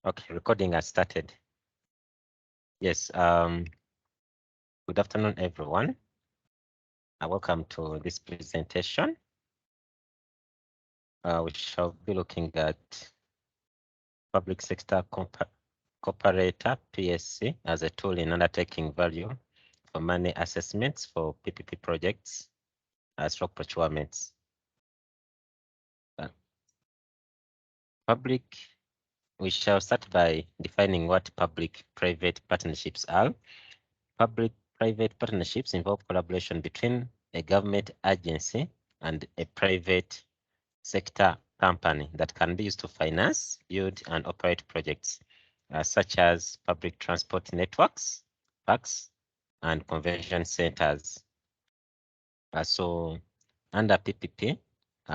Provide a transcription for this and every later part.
Okay, recording has started. Yes, good afternoon, everyone. Welcome to this presentation. We shall be looking at public sector comparator PSC as a tool in undertaking value for money assessments for PPP projects, stroke procurements. We shall start by defining what public-private partnerships are. Public-private partnerships involve collaboration between a government agency and a private sector company that can be used to finance, build, and operate projects such as public transport networks, parks, and convention centers. So under PPP,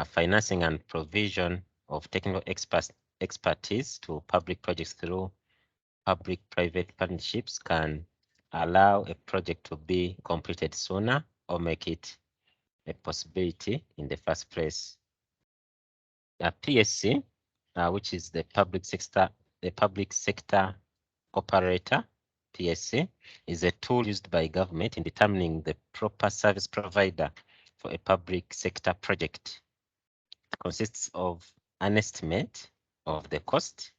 financing and provision of technical expertise to public projects through public-private partnerships can allow a project to be completed sooner or make it a possibility in the first place. PSC, which is the public sector operator, PSC, is a tool used by government in determining the proper service provider for a public sector project. It consists of an estimate of the cost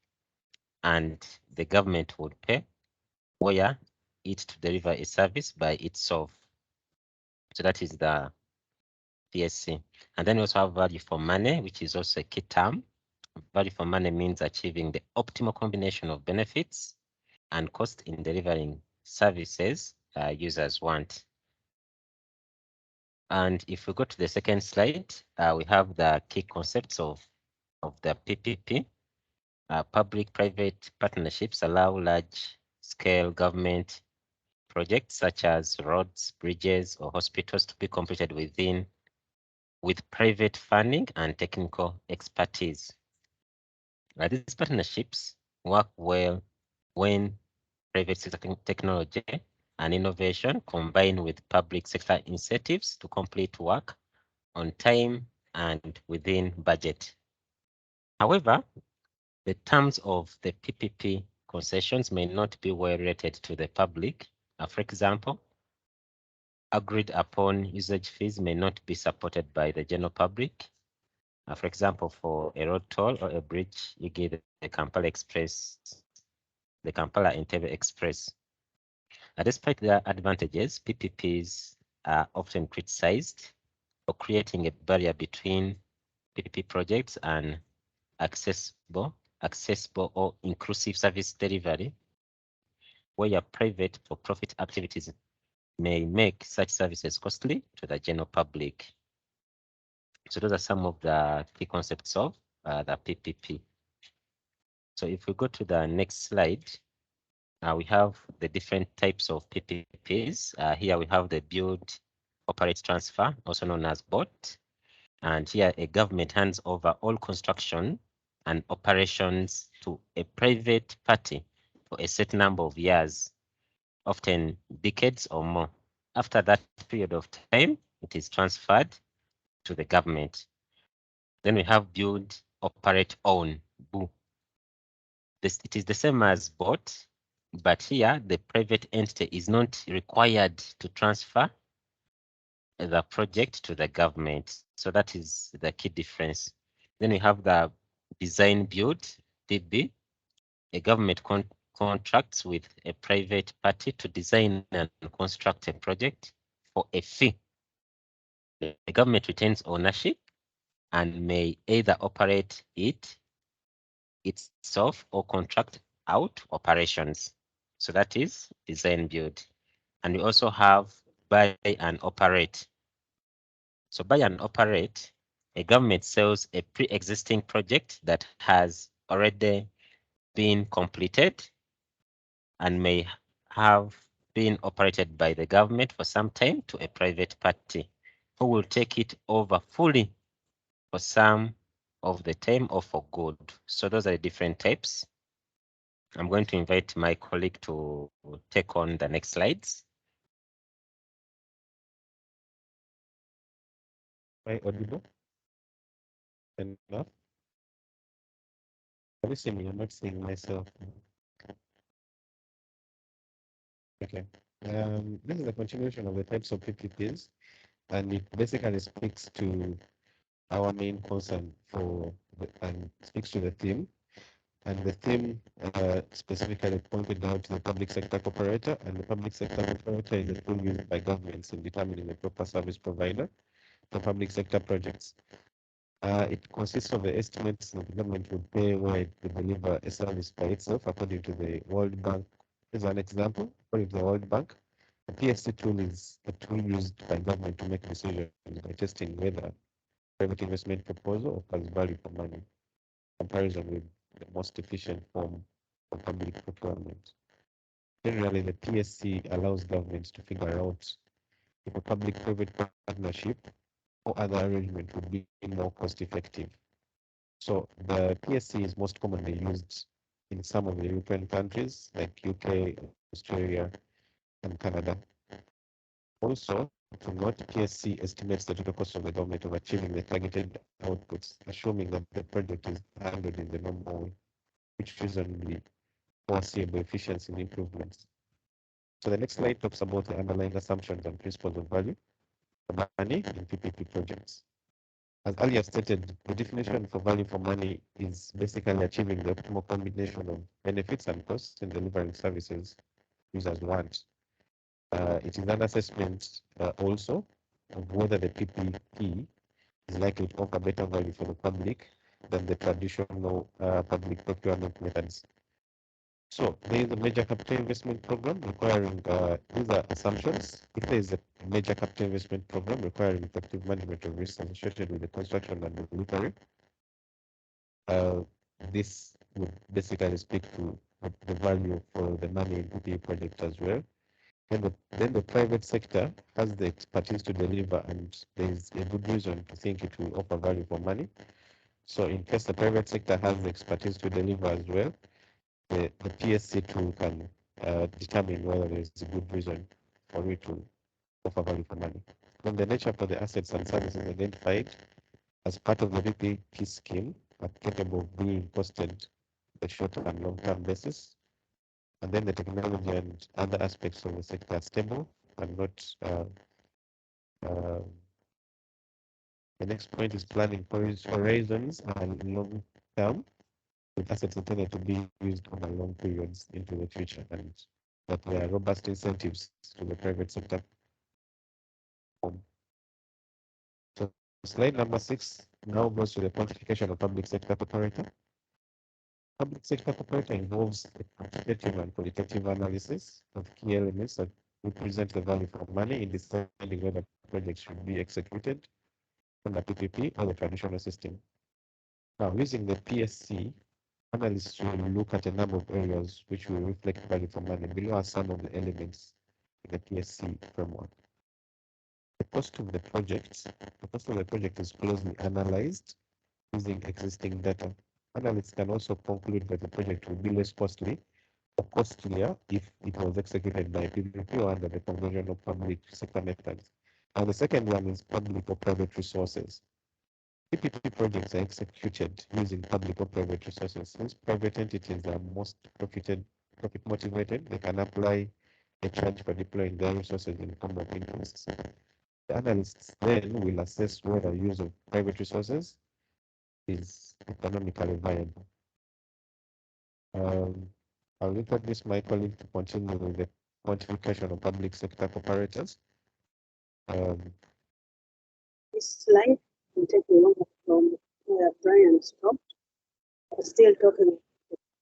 and the government would pay where it to deliver a service by itself. So that is the PSC. And then we also have value for money, which is also a key term. Value for money means achieving the optimal combination of benefits and cost in delivering services users want. And if we go to the second slide, we have the key concepts of the PPP. Public-private partnerships allow large-scale government projects such as roads, bridges, or hospitals to be completed with private funding and technical expertise. These partnerships work well when private sector technology and innovation combine with public sector incentives to complete work on time and within budget. However, the terms of the PPP concessions may not be well rated to the public. For example, agreed upon usage fees may not be supported by the general public. For example, for a road toll or a bridge, you get the Kampala Express, the Kampala Entebbe Express. Despite their advantages, PPPs are often criticized for creating a barrier between PPP projects and accessible or inclusive service delivery, where your private for profit activities may make such services costly to the general public. So those are some of the key concepts of the PPP. So if we go to the next slide, we have the different types of PPPs. Here we have the build, operate, transfer, also known as BOT. And here a government hands over all construction and operations to a private party for a set number of years, often decades or more. After that period of time, it is transferred to the government. Then we have build, operate, own, BOO. It is the same as BOT, but here the private entity is not required to transfer the project to the government. So that is the key difference. Then we have the design build, DB. A government contracts with a private party to design and construct a project for a fee. The government retains ownership and may either operate it itself or contract out operations. So that is design build. And we also have buy and operate. So buy and operate, a government sells a pre-existing project that has already been completed and may have been operated by the government for some time to a private party who will take it over fully for some of the time or for good. So those are the different types. I'm going to invite my colleague to take on the next slides. Am I audible enough? Listen, you're not seeing myself. Okay. This is a continuation of the types of PPPs, and it basically speaks to our main concern and speaks to the theme. And the theme specifically pointed out to the public sector operator, and the public sector operator is a tool used by governments in determining the proper service provider for public sector projects. It consists of the estimates that the government would pay where it would deliver a service by itself, according to the World Bank. As an example, according to the World Bank, the PSC tool is a tool used by government to make decisions by testing whether private investment proposal offers value for money in comparison with the most efficient form of public procurement. Generally, the PSC allows governments to figure out if a public-private partnership or other arrangement would be more cost-effective. So the PSC is most commonly used in some of the European countries like UK, Australia, and Canada. Also, to note, PSC estimates the total cost of the government of achieving the targeted outputs, assuming that the project is handled in the normal way, which reasonably foreseeable efficiency and improvements. So the next slide talks about the underlying assumptions and principles of value for money in PPP projects. As earlier stated, the definition for value for money is basically achieving the optimal combination of benefits and costs in delivering services users want. It is an assessment also of whether the PPP is likely to offer better value for the public than the traditional public procurement methods. So there is a major capital investment program requiring, these are assumptions. If there is a major capital investment program requiring effective management of risks associated with the construction and delivery, uh, this would basically speak to the value for the money in PPP project as well. Then the private sector has the expertise to deliver, and there is a good reason to think it will offer value for money. So in case the private sector has the expertise to deliver as well, the PSC tool can determine whether there is a good reason for it to offer value for money. Then the nature for the assets and services identified as part of the PPP scheme are capable of being costed the short and long-term basis. And then the technology and other aspects of the sector are stable and not. Uh, the next point is planning horizons and long term, with assets intended to be used over long periods into the future, and that there are robust incentives to the private sector. So slide number 6 now goes to the quantification of public sector operator. Public sector operator involves a quantitative and qualitative analysis of key elements that represent the value for money in deciding whether projects should be executed under PPP or the traditional system. Now, using the PSC, analysts will look at a number of areas which will reflect value for money. Below are some of the elements in the PSC framework. The cost of the project. The cost of the project is closely analyzed using existing data. Analysts can also conclude that the project will be less costly or costlier if it was executed by PPP or under the conventional public sector methods. And the second one is public or private resources. PPP projects are executed using public or private resources. Since private entities are most profit motivated, they can apply a charge for deploying their resources in form of interests. The analysts then will assess whether use of private resources is economically viable. I'll look at this my colleague to continue with the quantification of public sector operators. This slide will take over from where Brian stopped. We're still talking about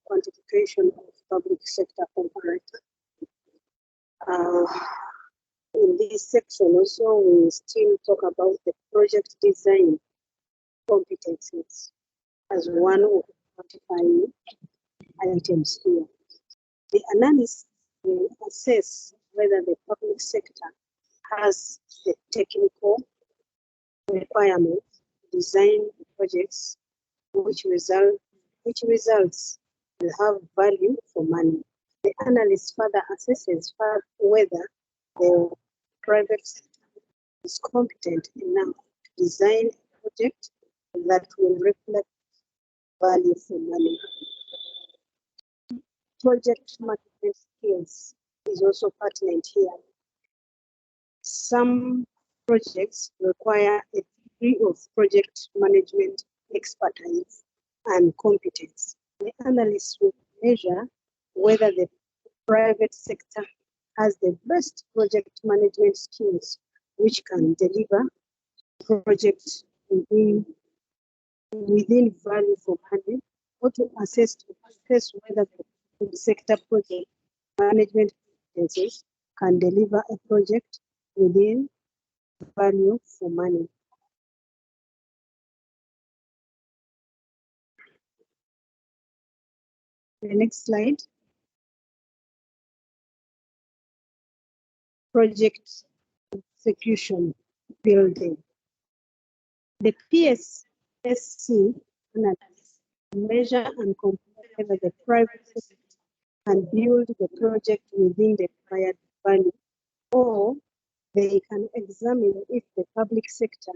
quantification of public sector comparator. In this section also, we still talk about the project design competencies as one of the quantifying items here. The analyst will assess whether the public sector has the technical requirements to design projects which results will have value for money. The analyst further assesses whether the private sector is competent enough to design a project that will reflect value for money. Project management skills is also pertinent here. Some projects require a degree of project management expertise and competence. The analyst will measure whether the private sector has the best project management skills which can deliver projects within value for money, or to assess whether the sector project management competencies can deliver a project within value for money. The next slide. Project execution building. The PSSC analysis measure and compare whether the private sector can build the project within the required value, or they can examine if the public sector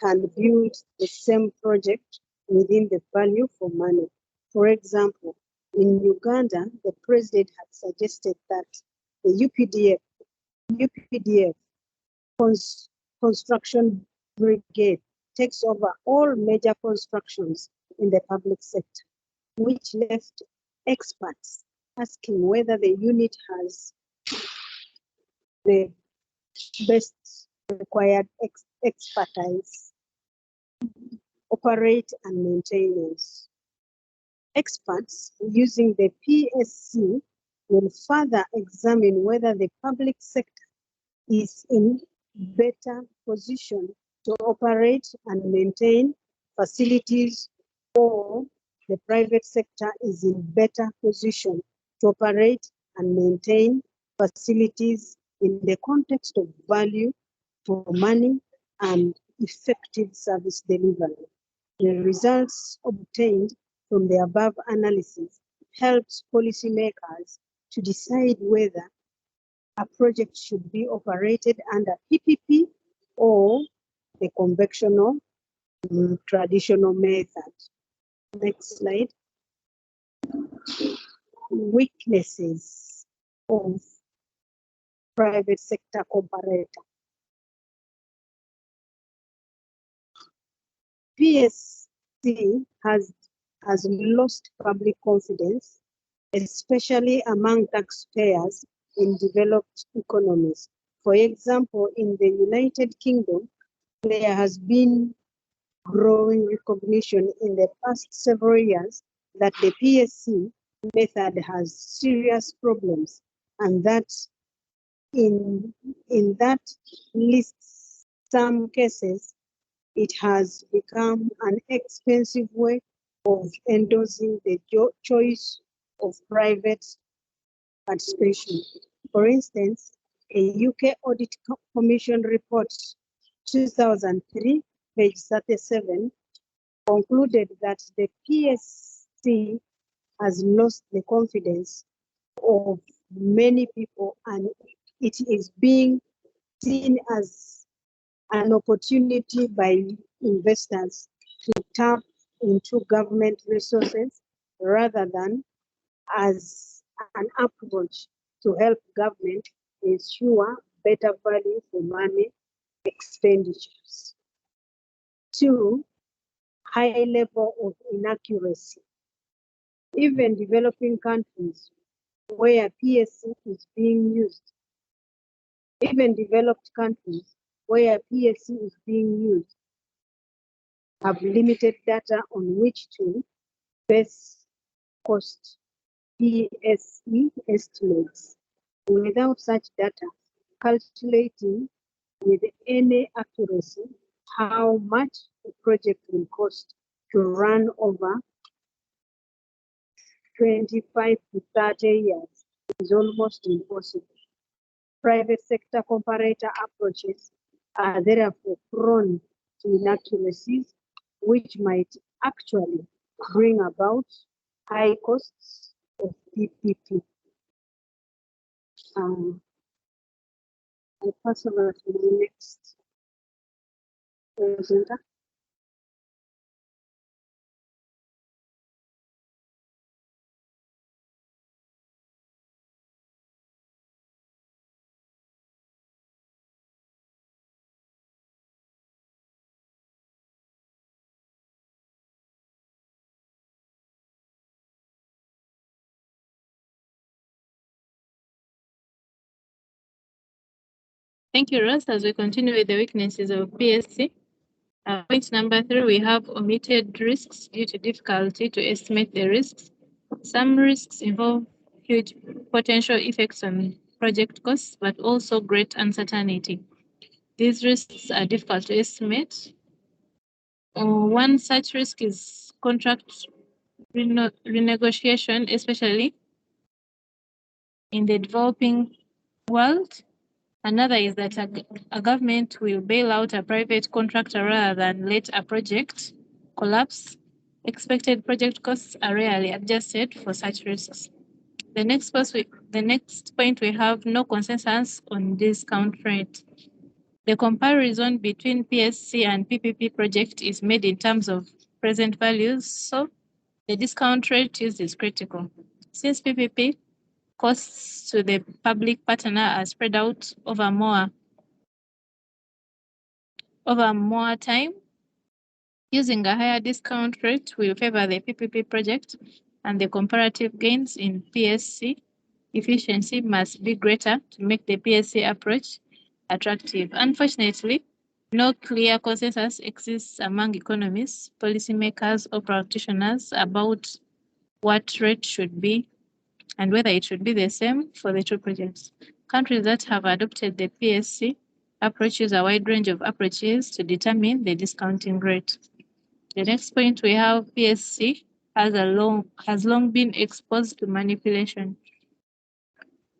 can build the same project within the value for money. For example, in Uganda, the president had suggested that the UPDF construction brigade takes over all major constructions in the public sector, which left experts asking whether the unit has the best required expertise, operate and maintenance. Experts using the PSC will further examine whether the public sector is in better position to operate and maintain facilities, or the private sector is in better position to operate and maintain facilities in the context of value for money and effective service delivery. The results obtained from the above analysis helps policymakers to decide whether a project should be operated under PPP or the conventional traditional method. Next slide. Weaknesses of private sector comparator. PSC has lost public confidence, especially among taxpayers in developed economies. For example, in the United Kingdom, there has been growing recognition in the past several years that the PSC method has serious problems, and that in that lists some cases, it has become an expensive way of endorsing the choice of private participation. For instance, a UK Audit Commission report 2003, page 37, concluded that the PSC has lost the confidence of many people, and it is being seen as an opportunity by investors to tap into government resources rather than as an approach to help government ensure better value for money expenditures. 2, high level of inaccuracy. Even developing countries where PSC is being used, even developed countries where PSC is being used, have limited data on which to base cost PSE estimates. Without such data, calculating with any accuracy how much a project will cost to run over 25 to 30 years is almost impossible. Private sector comparator approaches are therefore prone to inaccuracies, which might actually bring about high costs of PPP. I'll pass over to the next presenter. Thank you, Ross. As we continue with the weaknesses of PSC, point number 3, we have omitted risks due to difficulty to estimate the risks. Some risks involve huge potential effects on project costs, but also great uncertainty. These risks are difficult to estimate. One such risk is contract renegotiation, especially in the developing world. Another is that a government will bail out a private contractor rather than let a project collapse. Expected project costs are rarely adjusted for such risks. The next point we have no consensus on discount rate. The comparison between PSC and PPP project is made in terms of present values, so the discount rate used is critical. Since PPP costs to the public partner are spread out over more time, using a higher discount rate will favor the PPP project, and the comparative gains in PSC efficiency must be greater to make the PSC approach attractive. Unfortunately, no clear consensus exists among economists, policymakers, or practitioners about what rate should be and whether it should be the same for the two projects. Countries that have adopted the PSC approach use a wide range of approaches to determine the discounting rate. The next point we have PSC has long been exposed to manipulation.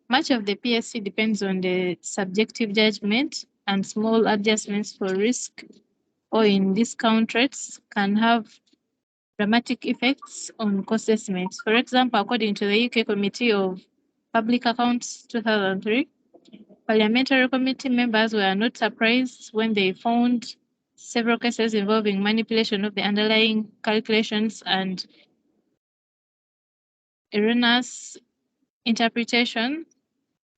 Much of the PSC depends on the subjective judgment, and small adjustments for risk or in discount rates can have dramatic effects on cost estimates. For example, according to the UK Committee of Public Accounts 2003, parliamentary committee members were not surprised when they found several cases involving manipulation of the underlying calculations and erroneous interpretation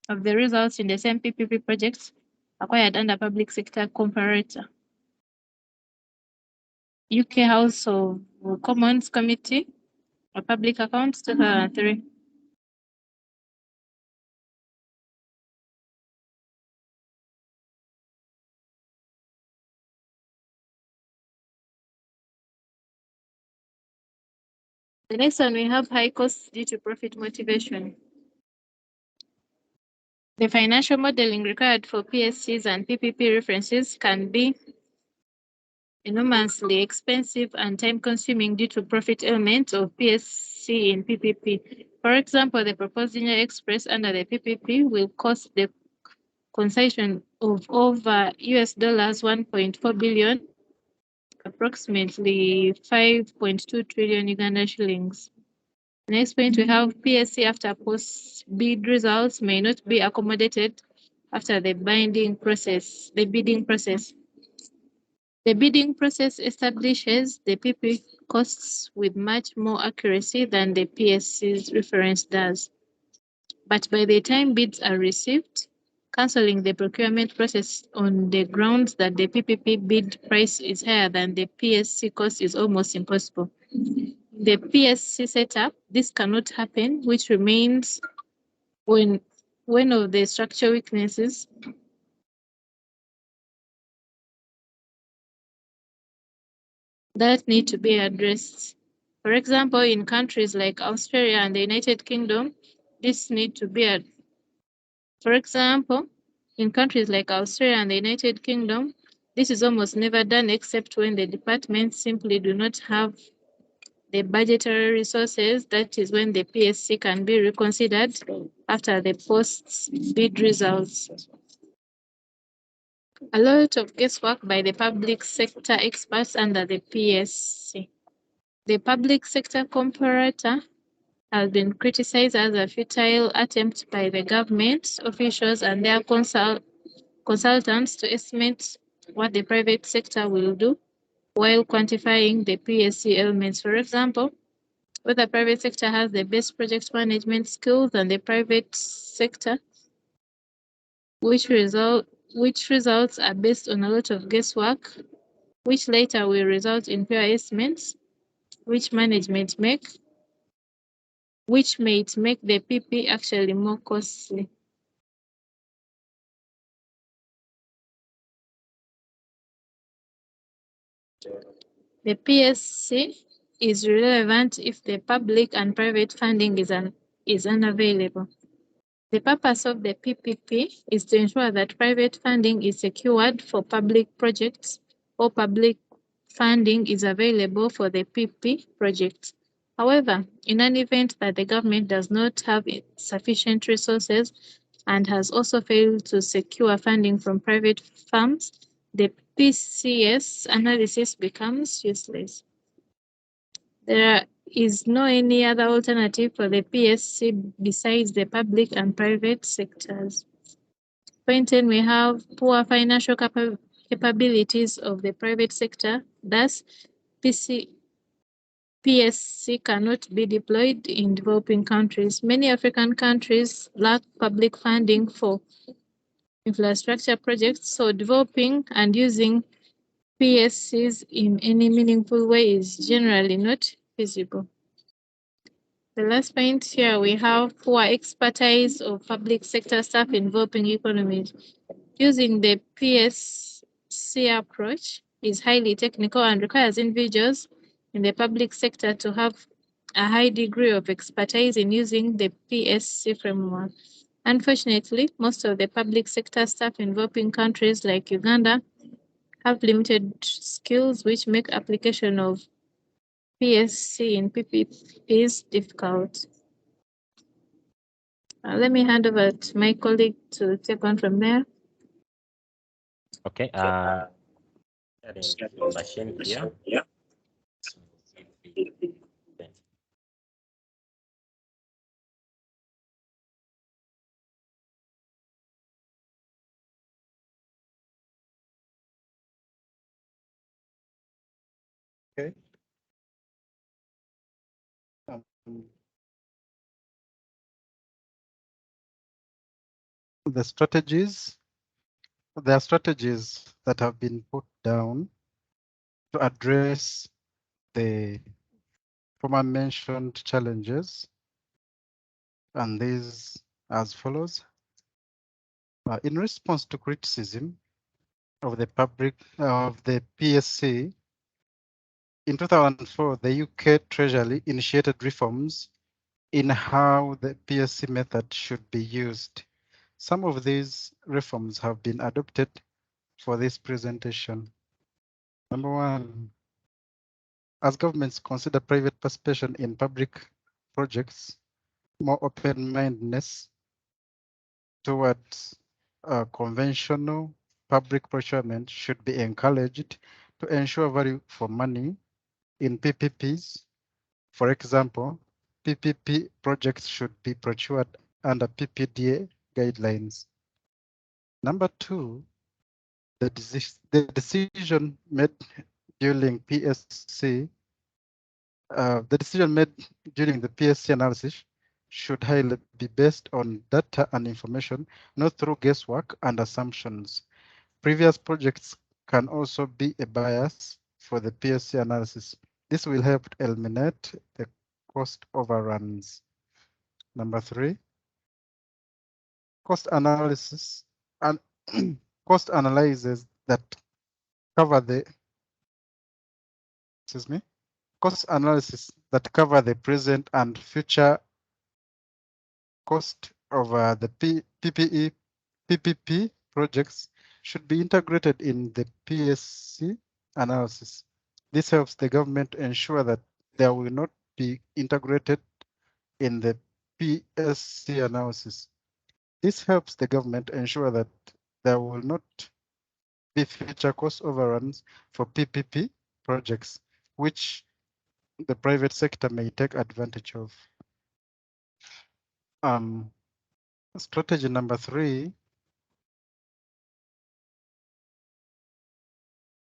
of the results in the same PPP projects acquired under public sector comparator. UK House of Commons Committee of Public Accounts 2003. The next one, we have high costs due to profit motivation. The financial modeling required for PSCs and PPP references can be enormously expensive and time-consuming due to profit elements of PSC in PPP. For example, the proposed linear express under the PPP will cost the concession of over US $1.4 billion, approximately 5.2 trillion Uganda shillings. Next point, we have PSC after post-bid results may not be accommodated after the bidding process. The bidding process establishes the PP costs with much more accuracy than the PSC's reference does. But by the time bids are received, cancelling the procurement process on the grounds that the PPP bid price is higher than the PSC cost is almost impossible. The PSC setup, this cannot happen, which remains one of the structural weaknesses that need to be addressed. For example, in countries like Australia and the United Kingdom, this need to be this is almost never done except when the departments simply do not have the budgetary resources. That is when the PSC can be reconsidered after the post-bid results. A lot of guesswork by the public sector experts under the PSC. The public sector comparator has been criticized as a futile attempt by the government officials and their consultants to estimate what the private sector will do while quantifying the PSC elements. For example, whether the private sector has the best project management skills than the private sector, which results are based on a lot of guesswork, which later will result in poor estimates, which management make, which may make the PP actually more costly. The PSC is relevant if the public and private funding is unavailable. The purpose of the PPP is to ensure that private funding is secured for public projects or public funding is available for the PP project. However, in an event that the government does not have sufficient resources and has also failed to secure funding from private firms, the PCS analysis becomes useless. There is no any other alternative for the PSC besides the public and private sectors. Point 10, we have poor financial capabilities of the private sector. Thus, PSC cannot be deployed in developing countries. Many African countries lack public funding for infrastructure projects, so developing and using PSCs in any meaningful way is generally not feasible. The last point here, we have poor expertise of public sector staff in developing economies. Using the PSC approach is highly technical and requires individuals in the public sector to have a high degree of expertise in using the PSC framework. Unfortunately, most of the public sector staff in developing countries like Uganda have limited skills, which make application of PSC in PPPs difficult. Let me hand over to my colleague to take on from there. Okay. Machine here. Okay. The strategies, there are strategies that have been put down to address the former mentioned challenges, and these as follows. In response to criticism of the PSC, in 2004, the UK Treasury initiated reforms in how the PSC method should be used. Some of these reforms have been adopted for this presentation. Number one, as governments consider private participation in public projects, more open-mindedness towards conventional public procurement should be encouraged to ensure value for money in PPPs. For example, PPP projects should be procured under PPDA guidelines. Number two, the decision made during PSC, the decision made during the PSC analysis should highly be based on data and information, not through guesswork and assumptions. Previous projects can also be a bias for the PSC analysis. This will help eliminate the cost overruns. Number three, cost analysis and cost analyses that cover the, cost analysis that cover the present and future cost of the PPP projects should be integrated in the PSC analysis. This helps the government ensure that they will not be integrated in the PSC analysis. This helps the government ensure that there will not be future cost overruns for PPP projects, which the private sector may take advantage of. Strategy number three,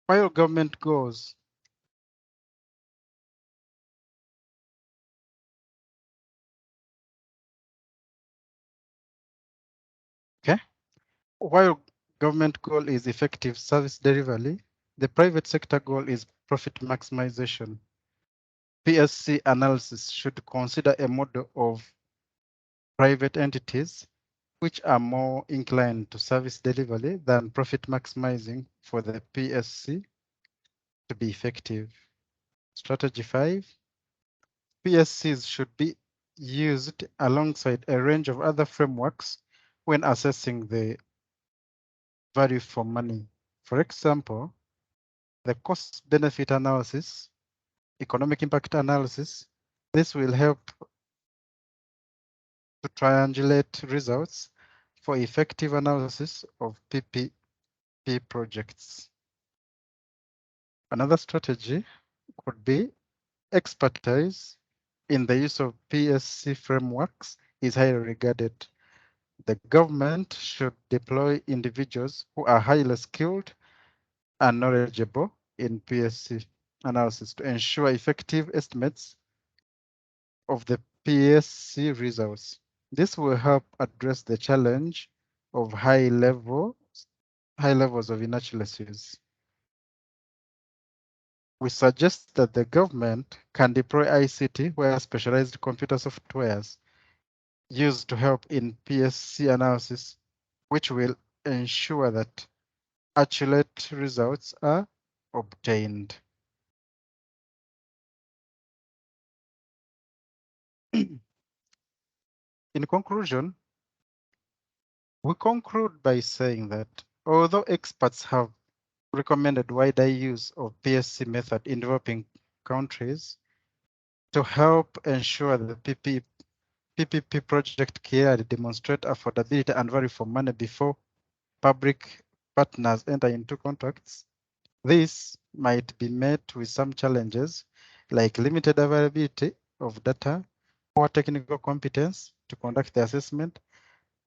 while government goals while government goal is effective service delivery, the private sector goal is profit maximization. PSC analysis should consider a model of private entities which are more inclined to service delivery than profit maximizing for the PSC to be effective. Strategy 5, PSCs should be used alongside a range of other frameworks when assessing the value for money. For example, the cost benefit analysis, economic impact analysis. This will help to triangulate results for effective analysis of PPP projects. Another strategy could be expertise in the use of PSC frameworks is highly regarded. The government should deploy individuals who are highly skilled and knowledgeable in PSC analysis to ensure effective estimates of the PSC results. This will help address the challenge of high levels of inaccuracies. We suggest that the government can deploy ICT where specialized computer softwares used to help in PSC analysis, which will ensure that accurate results are obtained. In conclusion, we conclude by saying that although experts have recommended wider use of PSC method in developing countries to help ensure the PPP project clearly demonstrate affordability and value for money before public partners enter into contracts. This might be met with some challenges like limited availability of data, poor technical competence to conduct the assessment,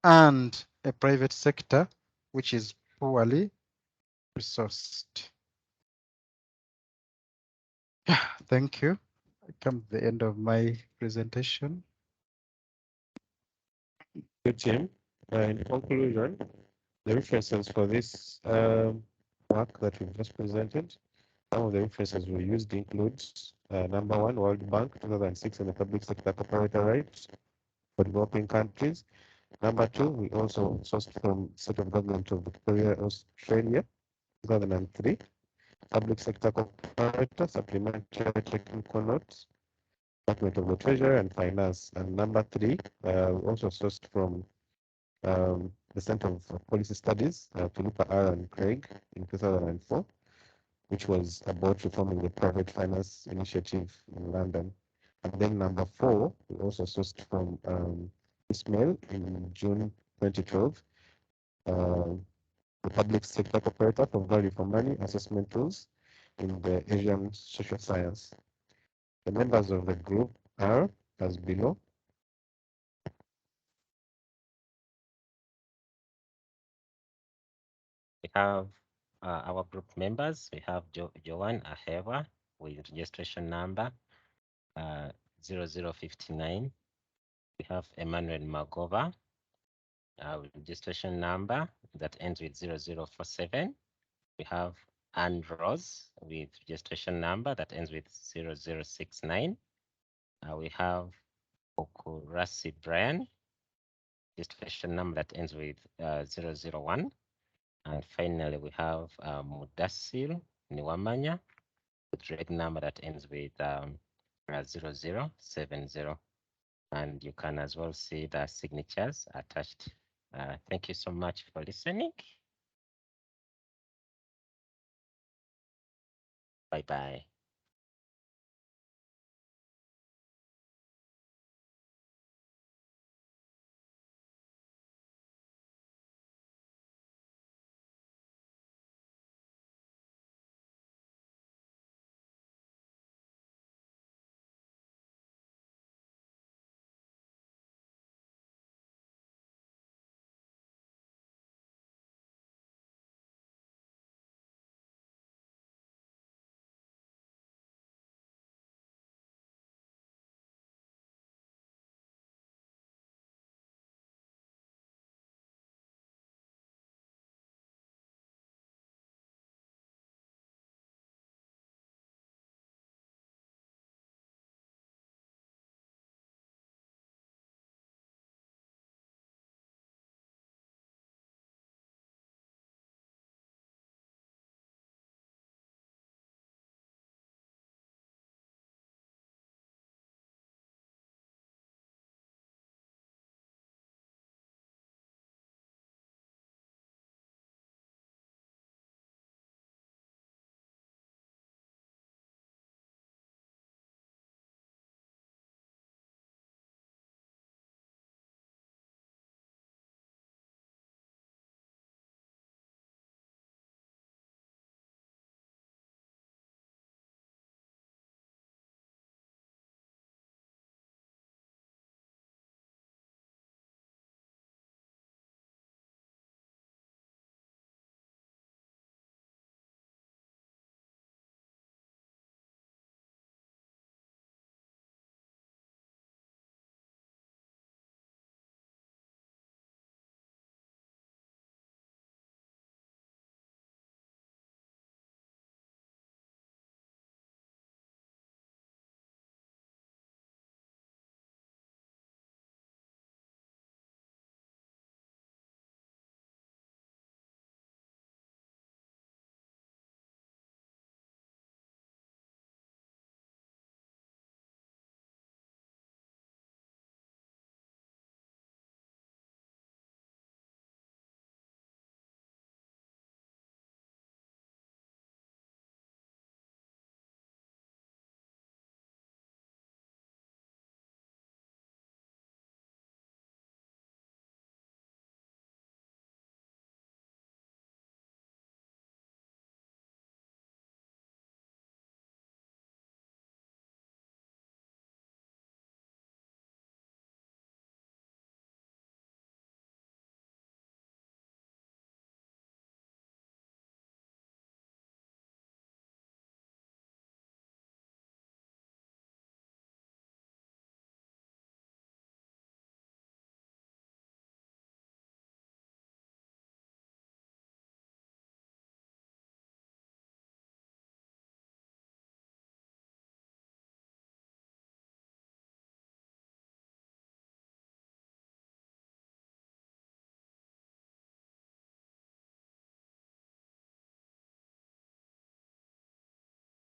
and a private sector which is poorly resourced. Thank you. I come to the end of my presentation. Good, Jim. In conclusion, the references for this work that we've just presented, some of the references we used includes number one, World Bank 2006 and the public sector comparator rights for developing countries. Number two, we also sourced from State of Government of Victoria, Australia, 2003, public sector comparator, supplementary technical notes, Department of the Treasury and Finance. And number three, we also sourced from the Center of Policy Studies, Philippa R. and Craig in 2004, which was about reforming the private finance initiative in London. And then number four, we also sourced from Ismail in June 2012, the public sector operator for value for money assessment tools in the Asian social science. The members of the group are as below. We have our group members. We have Joanne Aheva with registration number 0059. We have Emmanuel Magova with registration number that ends with 0047. We have Anne Rose with registration number that ends with 0069. We have Okurasi Brian, registration number that ends with 001. And finally, we have Mudasil Niwamanya with reg number that ends with 0070. And you can as well see the signatures attached. Thank you so much for listening. Bye-bye.